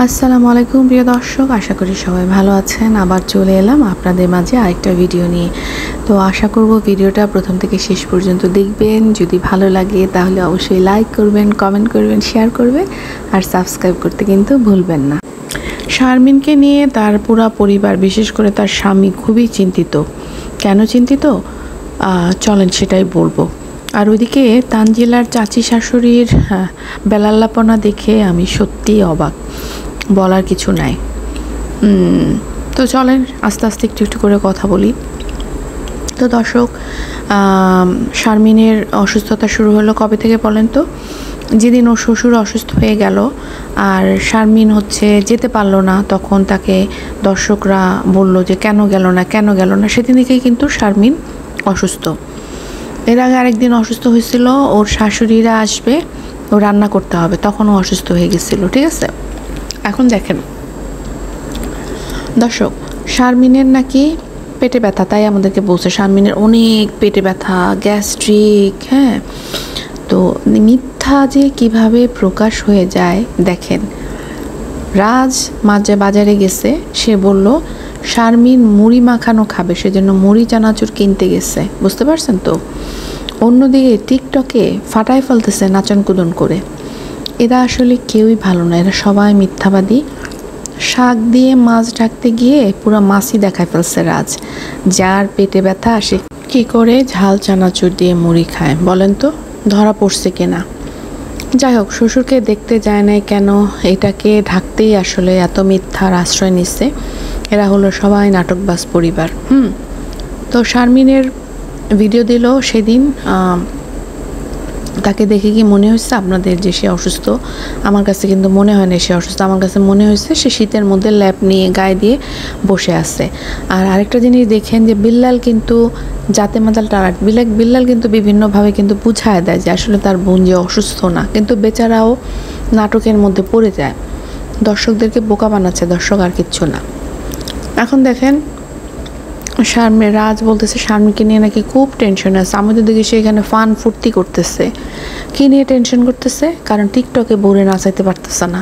আসসালামু আলাইকুম প্রিয় দর্শক, আশা করি সবাই ভালো আছেন। আবার চলে এলাম আপনাদের মাঝে আরেকটা ভিডিও নিয়ে। তো আশা করব ভিডিওটা প্রথম থেকে শেষ পর্যন্ত দেখবেন। যদি ভালো লাগে তাহলে অবশ্যই লাইক করবেন, কমেন্ট করবেন, শেয়ার করবেন আর সাবস্ক্রাইব করতে কিন্তু ভুলবেন না। শারমিনকে নিয়ে তার পুরা পরিবার, বিশেষ করে তার স্বামী খুবই চিন্তিত। কেন চিন্তিত চলেন সেটাই বলবো। আর ওইদিকে তানজিলার চাচি শাশুড়ির বেলাল্লাপনা দেখে আমি সত্যিই অবাক, বলার কিছু নাই। তো চলেন আস্তে আস্তে একটু একটু করে কথা বলি। তো দর্শক, শারমিনের অসুস্থতা শুরু হলো কবে থেকে বলেন তো? যেদিন ওর শ্বশুর অসুস্থ হয়ে গেল আর শারমিন যেতে পারলো না, তখন তাকে দর্শকরা বলল যে কেন গেল না। সেদিন থেকেই কিন্তু শারমিন অসুস্থ। এর আগে আরেকদিন অসুস্থ হয়েছিল, ওর শাশুড়িরা আসবে, ও রান্না করতে হবে, তখন ও অসুস্থ হয়ে গেছিল। ঠিক আছে, এখন দেখেন দর্শক, শারমিনের নাকি পেটে ব্যথা, তাই আমাদেরকে বলছে শারমিনের অনেক পেটে ব্যথা, গ্যাস্ট্রিক। হ্যাঁ, তো মিথ্যা যে কিভাবে প্রকাশ হয়ে যায় দেখেন। রাজ বাজারে গেছে, সে বলল শারমিন মুড়ি মাখানো খাবে, সেজন্য মুড়ি চানাচুর কিনতে গেছে। বুঝতে পারছেন তো? অন্যদিকে টিকটকে ফাটায় ফেলতেছে নাচন কুদন করে। এরা আসলে কেউই ভালো না, এরা সবাই মিথ্যাবাদী। শাক দিয়ে মাছ ঢাকতে গিয়ে পুরো মাছই দেখায় ফেলছে রাজ। যার পেটে ব্যথা সে কি করে ঝাল চানাচুর দিয়ে মুড়ি খায় বলেন তো? ধরা পড়ছে কিনা? যাই হোক, শ্বশুরকে দেখতে যায় নাই কেন, এটাকে ঢাকতেই আসলে এত মিথ্যার আশ্রয় নিচ্ছে। এরা হলো সবাই নাটকবাজ পরিবার। তো শারমিনের ভিডিও দিল সেদিন। তাকে দেখে কি মনে হয়েছে আপনাদের যে সে অসুস্থ? আমার কাছে কিন্তু মনে হয় না সে অসুস্থ। আমার কাছে মনে হয়েছে সে শীতের মধ্যে ল্যাপ নিয়ে গায়ে দিয়ে বসে আছে। আর আরেকটা জিনিস দেখেন যে বিল্লাল কিন্তু জাতে মাতাল টারাট বিল্লাল কিন্তু বিভিন্নভাবে কিন্তু বুঝায় দেয় যে আসলে তার বোন যে অসুস্থ না, কিন্তু বেচারাও নাটকের মধ্যে পড়ে যায়, দর্শকদেরকে বোকা বানাচ্ছে। দর্শক আর কিচ্ছু না। এখন দেখেন রাজ বলতেছে শারমিনকে নিয়ে নাকি খুব টেনশন আছে। আমি তো দেখি সে এখানে ফান ফুর্তি করতেছে। কী নিয়ে টেনশন করতেছে? কারণ টিকটকে বউরে নাচাইতে পারতেছে না।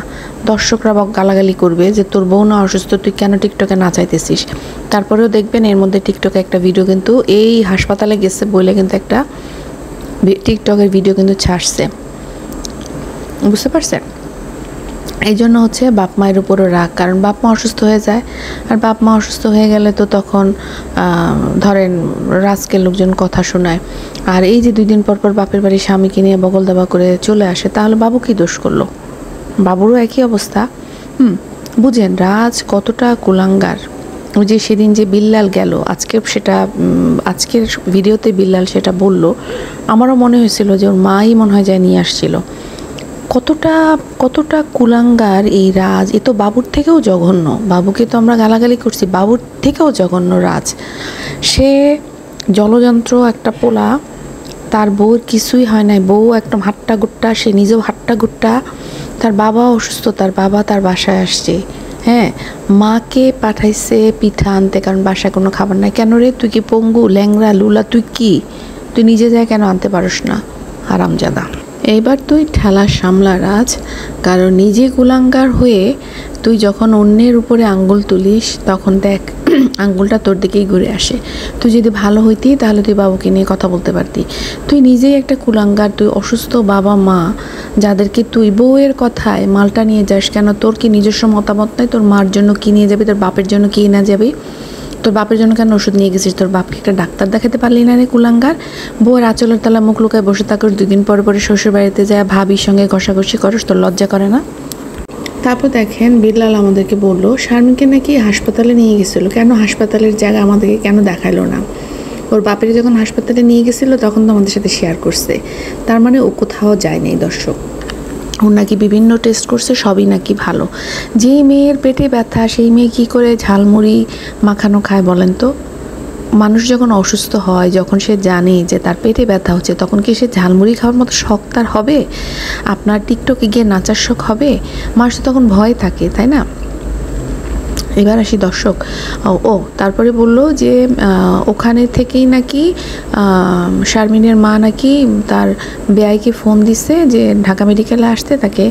দর্শকরা গালাগালি করবে যে তোর বউ না অসুস্থ, তুই কেন টিকটকে নাচাইতেছিস। তারপরেও দেখবেন এর মধ্যে টিকটকে একটা ভিডিও কিন্তু এই হাসপাতালে গেছে বলে কিন্তু একটা টিকটকের ভিডিও কিন্তু ছাড়ছে। বুঝতে পারছেন? এই জন্য বাপ মায়ের উপরও রাগ, কারণ বাপ মা অসুস্থ হয়ে যায়। আর বাপ মা অসুস্থ হয়ে গেলে তো তখন ধরেন রাজকে লোকজন কথা শোনায়। আর এই যে 2 দিন পর পর বাপের বাড়ি স্বামীকে নিয়ে বগল দাবা করে চলে আসে, তাহলে বাবু কি দোষ করলো? বাবুরও একই অবস্থা। বুঝেন রাজ কতটা কুলাঙ্গার। ওই যে সেদিন যে বিল্লাল গেল, আজকের ভিডিওতে বিল্লাল সেটা বলল। আমারও মনে হয়েছিল যে ওর মাই মনে হয় যায় নিয়ে আসছিল। কতটা কুলাঙ্গার এই রাজ। এ তো বাবুর থেকেও জঘন্য। বাবুকে তো আমরা গালাগালি করছি, বাবুর থেকেও জঘন্য রাজ। সে জলযন্ত্র একটা পোলা, তার বউর কিছুই হয় নাই, বউ একদম হাট্টা গুট্টা, সে নিজেও হাট্টা গুট্টা। তার বাবা অসুস্থ, তার বাবা তার বাসায় আসছে। হ্যাঁ, মাকে পাঠাইছে পিঠা আনতে, কারণ বাসায় কোনো খাবার নাই। কেন রে, তুই কি পঙ্গু, ল্যাংড়া, লুলা? তুই নিজে যায় কেন আনতে পারস না? হারামজাদা। এইবার তুই ঠেলা সামলা রাজ, কারণ নিজে কুলাঙ্গার হয়ে তুই যখন অন্যের উপরে আঙ্গুল তুলিস তখন দেখ আঙ্গুলটা তোর দিকেই ঘুরে আসে। তুই যদি ভালো হইতি তাহলে তুই বাবুকে নিয়ে কথা বলতে পারতি। তুই নিজেই একটা কুলাঙ্গার, তুই অসুস্থ বাবা মা যাদেরকে তুই বউয়ের কথায় মালটা নিয়ে যাস কেন? তোর কি নিজস্ব মতামত নাই? তোর মার জন্য কি নিয়ে যাবি, তোর বাপের জন্য কি না যাবি? তোর বাপের জন্য কেন ওষুধ নিয়ে গেছিস? তোর বাপকে একটা ডাক্তার দেখাতে পারলি না রে কুলাঙ্গার? বউয়ের আঁচলের তলা মুখ লুকায় বসে থাকস, 2 দিন পরে শ্বশুর বাড়িতে যায় ভাবির সঙ্গে ঘষাঘষি করস, তোর লজ্জা করে না? তারপর দেখেন বিল্লাল আমাদেরকে বললো শারমিনকে নাকি হাসপাতালে নিয়ে গেছিলো। কেন হাসপাতালের জায়গা আমাদেরকে কেন দেখাইলো না? ওর বাপের যখন হাসপাতালে নিয়ে গেছিলো তখন তো আমাদের সাথে শেয়ার করছে। তার মানে ও কোথাও যায়নি। দর্শক, ওর নাকি বিভিন্ন টেস্ট করছে, সবই নাকি ভালো। যেই মেয়ের পেটে ব্যথা সেই মেয়ে কি করে ঝালমুড়ি মাখানো খায় বলেন তো? মানুষ যখন অসুস্থ হয়, যখন সে জানে যে তার পেটে ব্যথা হচ্ছে, তখন কি সে ঝালমুড়ি খাওয়ার মতো শখ তার হবে? আপনার টিকটকে গিয়ে নাচার শখ হবে? মানুষ তো তখন ভয় থাকে, তাই না? এবার আসি দর্শক। তারপরে বলল যে ওখানে থেকেই নাকি শারমিনের মা নাকি তার বেয়াইকে ফোন দিছে যে ঢাকা মেডিকেলে আসতে, তাকে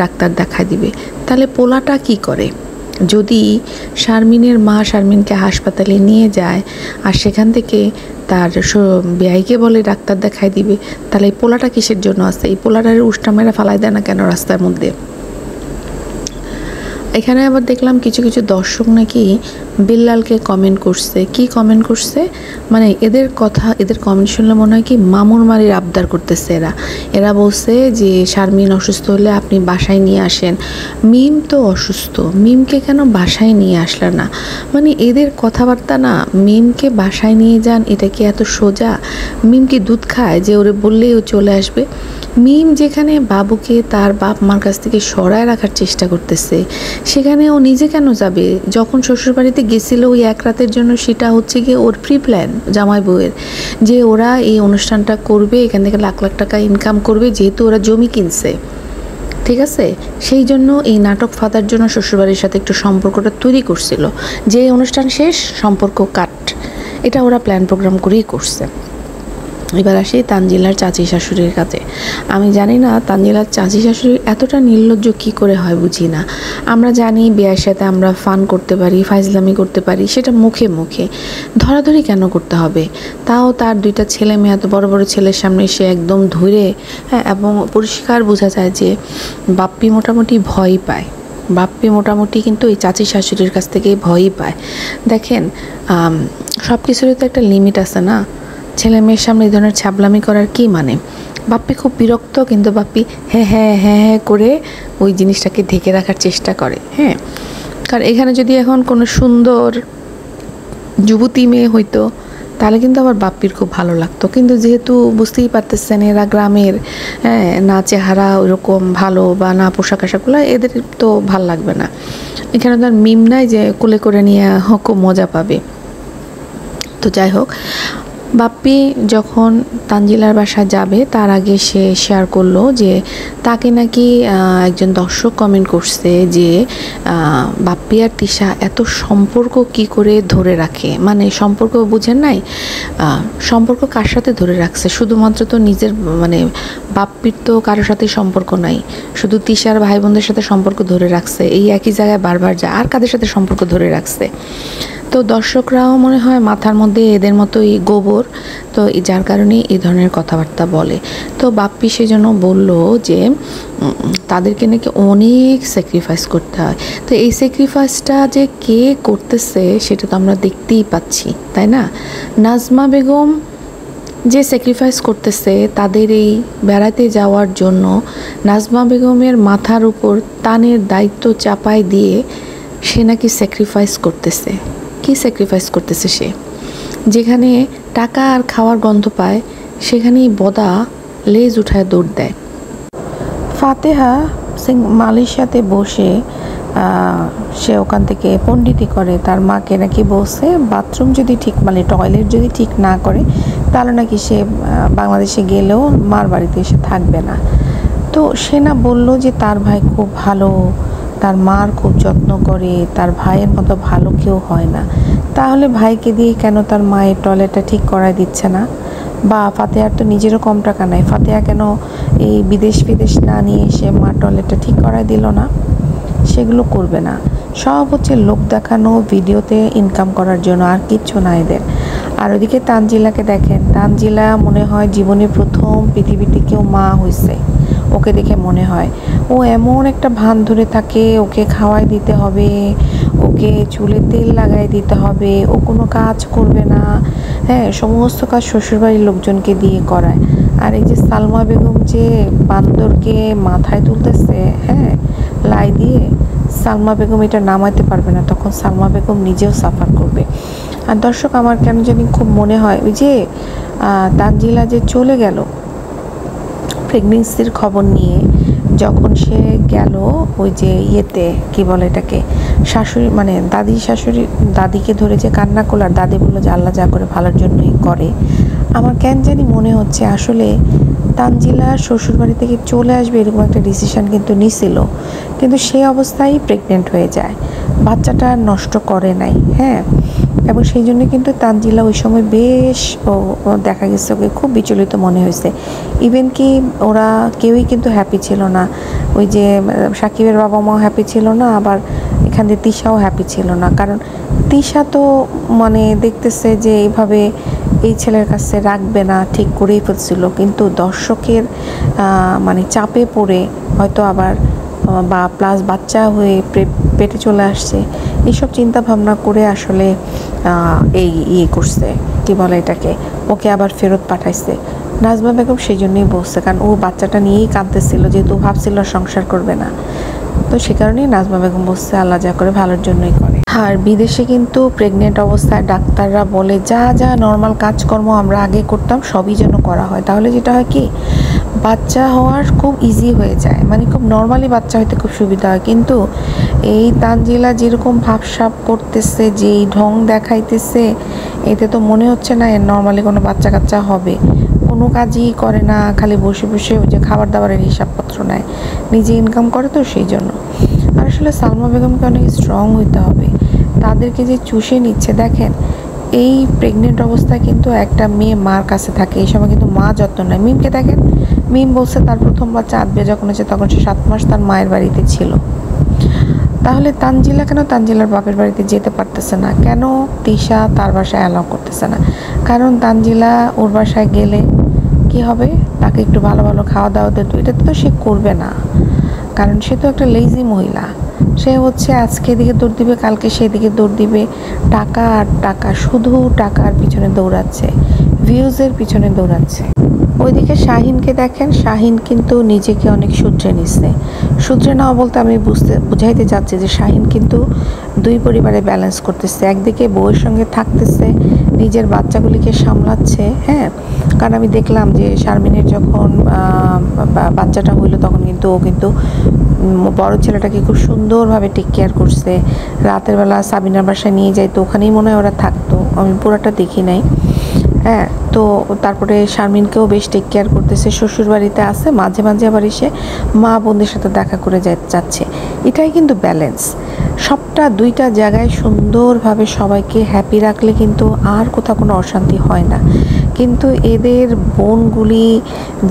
ডাক্তার দেখায় দিবে। তাহলে পোলাটা কি করে? যদি শারমিনের মা শারমিনকে হাসপাতালে নিয়ে যায় আর সেখান থেকে তার বেয়াইকে বলে ডাক্তার দেখায় দিবে, তাহলে এই পোলাটা কিসের জন্য আছে? এই পোলাটার উষ্টা মেরা ফালাই দেয় না কেন রাস্তার মধ্যে? এখানে আবার দেখলাম কিছু কিছু দর্শক নাকি বিল্লালকে কমেন্ট করছে। কি কমেন্ট করছে? মানে এদের কথা, এদের কমেন্ট শুনলে মনে হয় কি মামুর মারির আবদার করতেছে এরা বলছে যে শারমিন অসুস্থ হলে আপনি বাসায় নিয়ে আসেন। মিম তো অসুস্থ, মিমকে কেন বাসায় নিয়ে আসলে না? মানে এদের কথাবার্তা না, মিমকে বাসায় নিয়ে যান, এটা কি এত সোজা? মিম কি দুধ খায় যে ওরে বললেই ও চলে আসবে? মিম যেখানে বাবুকে তার বাপ মার কাছ থেকে সরায় রাখার চেষ্টা করতেছে, সেখানে ও নিজে কেন যাবে? যখন শ্বশুরবাড়িতে গেছিল ওই এক রাতের জন্য, সেটা হচ্ছে গিয়ে ওর প্রি প্ল্যান জামাই বউয়ের, যে ওরা এই অনুষ্ঠানটা করবে, এখান থেকে লাখ লাখ টাকা ইনকাম করবে, যেহেতু ওরা জমি কিনছে, ঠিক আছে? সেই জন্য এই নাটক ফাঁদার জন্য শ্বশুরবাড়ির সাথে একটু সম্পর্কটা তৈরি করছিল, যে অনুষ্ঠান শেষ সম্পর্ক কাট, এটা ওরা প্ল্যান প্রোগ্রাম করেই করছে। এবার আসি তানজিলার চাচি শাশুড়ির কাছে। আমি জানি না তানজিলার চাচি শাশুড়ি এতটা নির্লজ্জ কী করে হয়, বুঝি না। আমরা জানি বিয়ের সাথে আমরা ফান করতে পারি, ফাইজলামি করতে পারি, সেটা মুখে মুখে, ধরাধরি কেন করতে হবে? তাও তার দুইটা ছেলে মেয়ে, এত বড় বড় ছেলের সামনে সে একদম ধরে, হ্যাঁ, এবং পরিষ্কার বোঝা যায় যে বাপ্পি মোটামুটি ভয় পায়। বাপ্পি মোটামুটি কিন্তু এই চাচি শাশুড়ির কাছ থেকে ভয়ই পায়। দেখেন, সব কিছুরই তো একটা লিমিট আছে না? ছেলে মেয়ের সামনে এই ধরনের ছ্যাবলামি করার কি মানে? বাপ্পি খুব বিরক্ত, কিন্তু বাপ্পি হ্যাঁ হ্যাঁ হ্যাঁ হ্যাঁ করে ওই জিনিসটাকে ঢেকে রাখার চেষ্টা করে। হ্যাঁ, কারণ এখানে যদি এখন কোনো সুন্দর যুবতী মেয়ে হইতো তাহলে কিন্তু আবার বাপ্পির খুব ভালো লাগতো, কিন্তু যেহেতু বুঝতেই পারতেছেন এরা গ্রামের, হ্যাঁ, না চেহারা ওইরকম ভালো বা না পোশাক আশাকগুলো, এদের তো ভাল লাগবে না। এখানে তো আর মিম নাই যে কোলে করে নিয়ে খুব মজা পাবে। তো যাই হোক, বাপ্পি যখন তানজিলার বাসায় যাবে তার আগে সে শেয়ার করলো যে তাকে নাকি একজন দর্শক কমেন্ট করছে যে বাপ্পি আর তিশা এত সম্পর্ক কি করে ধরে রাখে। মানে সম্পর্ক বুঝেন নাই, সম্পর্ক কার সাথে ধরে রাখছে? শুধুমাত্র তো নিজের, মানে বাপ্পির তো কারোর সাথে সম্পর্ক নাই, শুধু তিশার ভাই বোনদের সাথে সম্পর্ক ধরে রাখছে, এই একই জায়গায় বারবার যায়, আর কাদের সাথে সম্পর্ক ধরে রাখছে? তো দর্শকরাও মনে হয় মাথার মধ্যে এদের মতোই গোবর, তো যার কারণে এই ধরনের কথাবার্তা বলে। তো বাপ্পি সেজন্য বলল যে তাদেরকে নাকি অনেক স্যাক্রিফাইস করতে হয়। তো এই স্যাক্রিফাইসটা যে কে করতেছে সেটা তো আমরা দেখতেই পাচ্ছি, তাই না? নাজমা বেগম যে স্যাক্রিফাইস করতেছে তাদের এই বেড়াতে যাওয়ার জন্য, নাজমা বেগমের মাথার উপর তানের দায়িত্ব চাপায় দিয়ে সে নাকি স্যাক্রিফাইস করতেছে। কি স্যাক্রিফাইস করতেছে সে? যেখানে টাকা আর খাওয়ার গন্ধ পায় সেখানেই বদা লেজ উঠায় দৌড় দেয়। ফাতেহা মালয়েশিয়াতে বসে সে ওখান থেকে পণ্ডিতি করে, তার মাকে নাকি বলছে বাথরুম যদি ঠিক, মানে টয়লেট যদি ঠিক না করে তাহলে নাকি সে বাংলাদেশে গেলেও মার বাড়িতে এসে থাকবে না। তো সে না বললো যে তার ভাই খুব ভালো, তার মার খুব যত্ন করে, তার ভাইয়ের মতো ভালো কেউ হয় না। তাহলে ভাইকে দিয়ে কেন তার মায়ের টয়লেটটা ঠিক করায় দিচ্ছে না? বা ফাতেহার তো নিজেরও কম টাকা নাই, ফাতেহা কেন এই বিদেশ না নিয়ে এসে মার টয়লেটটা ঠিক করায় দিল না? সেগুলো করবে না, সব হচ্ছে লোক দেখানো, ভিডিওতে ইনকাম করার জন্য, আর কিচ্ছু না এদের। আর ওদিকে তানজিলাকে দেখেন, তানজিলা মনে হয় জীবনে প্রথম পৃথিবীতে কেউ মা হয়েছে। ওকে দেখে মনে হয় ও এমন একটা ভান ধরে থাকে, ওকে খাওয়াই দিতে হবে, ওকে চুলে তেল লাগাই দিতে হবে, ও কোনো কাজ করবে না, হ্যাঁ, সমস্ত কাজ শ্বশুরবাড়ির লোকজনকে দিয়ে করায়। আর এই যে সালমা বেগম যে বান্দরকে মাথায় তুলতেছে, হ্যাঁ, লাই দিয়ে, সালমা বেগম এটা নামাইতে পারবে না, তখন সালমা বেগম নিজেও সাফার করবে। আর দর্শক, আমার কেন জানি খুব মনে হয় ওই যে তানজিলা যে চলে গেল প্রেগনেন্সির খবর নিয়ে, যখন সে গেল ওই যে ইয়েতে, কি বলে এটাকে, শাশুড়ি মানে দাদিকে ধরে যে কান্না করলো, আর দাদি বললো যে আল্লাহ যা করে ভালোর জন্যই করে। আমার কেন জানি মনে হচ্ছে আসলে তানজিলা শ্বশুরবাড়ি থেকে চলে আসবে এরকম একটা ডিসিশন কিন্তু নিছিল, কিন্তু সেই অবস্থায় প্রেগনেন্ট হয়ে যায়, বাচ্চাটা নষ্ট করে নাই। হ্যাঁ, এবং সেই জন্য কিন্তু তানজিলা ওই সময় বেশ দেখা গেছে ওকে খুব বিচলিত মনে হয়েছে। ইভেন কি ওরা কেউই কিন্তু হ্যাপি ছিল না, ওই যে সাকিবের বাবা মাও হ্যাপি ছিল না, আবার এখান দিয়ে তিশাও হ্যাপি ছিল না। কারণ তিশা তো মানে দেখতেছে যে এইভাবে এই ছেলের কাছে রাখবে না, ঠিক করেই ফেলছিল, কিন্তু দর্শকের মানে চাপে পড়ে হয়তো আবার বা প্লাস বাচ্চা হয়ে পেটে চলে আসছে, এইসব চিন্তা ভাবনা করে আসলে এই করছে, কি বলে এটাকে, ওকে আবার ফেরত পাঠাইছে। নাজমা বেগম সেই জন্যই বলছে, কারণ ও বাচ্চাটা নিয়েই কাঁদতেছিল, যেহেতু ভাবছিল সংসার করবে না। তো সে কারণেই নাজমা বেগম বলছে আল্লাহ যা করে ভালোর জন্যই করে। আর বিদেশে কিন্তু প্রেগনেন্ট অবস্থায় ডাক্তাররা বলে যা যা নর্মাল কাজকর্ম আমরা আগে করতাম সবই যেন করা হয়, তাহলে যেটা হয় কি বাচ্চা হওয়ার খুব ইজি হয়ে যায়, মানে খুব নর্মালি বাচ্চা হইতে খুব সুবিধা হয়। কিন্তু এই তানজিলা যেরকম ভাবসাব করতেছে, যেই ঢং দেখাইতেছে, এতে তো মনে হচ্ছে না এর নর্মালি কোনো বাচ্চা কাচ্চা হবে। কোনো কাজই করে না, খালি বসে বসে ওই যে খাবার দাবারের হিসাবপত্র নেয়, নিজে ইনকাম করে তো সেই জন্য। আর আসলে সালমা বেগমকে অনেক স্ট্রং হইতে হবে, তাদেরকে যে চুষে নিচ্ছে দেখেন। এই প্রেগনেন্ট অবস্থায় কিন্তু একটা মেয়ে মার কাছে থাকে, এই সময় কিন্তু মা যত্ন নেয়। মিমকে দেখেন, মিম বলছে তার প্রথম বাচ্চা আদবে যখন হচ্ছে তখন সে 7 মাস তার মায়ের বাড়িতে ছিল। তাহলে তানজিলা কেন তানজিলার বাপের বাড়িতে যেতে পারতেছে না? কেন তিশা তার বাসায় অ্যালাউ করতেছে না? কারণ তানজিলা ওর বাসায় গেলে কি হবে, তাকে একটু ভালো ভালো খাওয়া দাওয়া দিত, এটা তো সে করবে না, কারণ সে তো একটা লেজি মহিলা। সে হচ্ছে আজকে এদিকে দৌড় দিবে, কালকে সেদিকে দৌড় দিবে, টাকা আর টাকা, শুধু টাকার পিছনে দৌড়াচ্ছে, ভিউজের পিছনে দৌড়াচ্ছে। ওইদিকে শাহিনকে দেখেন, শাহিন কিন্তু নিজেকে অনেক শুধরে নিচ্ছে। শুধরে নেওয়া বলতে আমি বুঝাইতে চাচ্ছি যে শাহিন কিন্তু দুই পরিবারে ব্যালেন্স করতেছে, একদিকে বউয়ের সঙ্গে থাকতেছে, নিজের বাচ্চাগুলিকে সামলাচ্ছে। হ্যাঁ, কারণ আমি দেখলাম যে শারমিনের যখন বাচ্চাটা হইলো তখন কিন্তু ও কিন্তু বড় ছেলেটাকে খুব সুন্দরভাবে টেক কেয়ার করছে। রাতের বেলা সাবিনার বাসায় নিয়ে যাইতো, ওখানেই মনে হয় ওরা থাকতো, আমি পুরোটা দেখি নাই। হ্যাঁ, তো তারপরে শারমিনকেও বেশ টেক কেয়ার করতেছে, শ্বশুর বাড়িতে আছে, মাঝে মাঝে আবার এসে মা বোনদের সাথে দেখা করে যাচ্ছে। এটাই কিন্তু ব্যালেন্স। সবটা দুইটা জায়গায় সুন্দরভাবে সবাইকে হ্যাপি রাখলে কিন্তু আর কোথাও কোনো অশান্তি হয় না। কিন্তু এদের বোনগুলি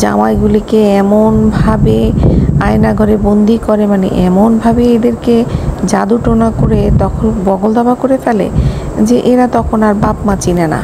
জামাইগুলিকে এমনভাবে আয়নাঘরে বন্দি করে, মানে এমনভাবে এদেরকে জাদু টোনা করে বগল দাবা করে ফেলে যে এরা তখন আর বাপ মা চিনে না।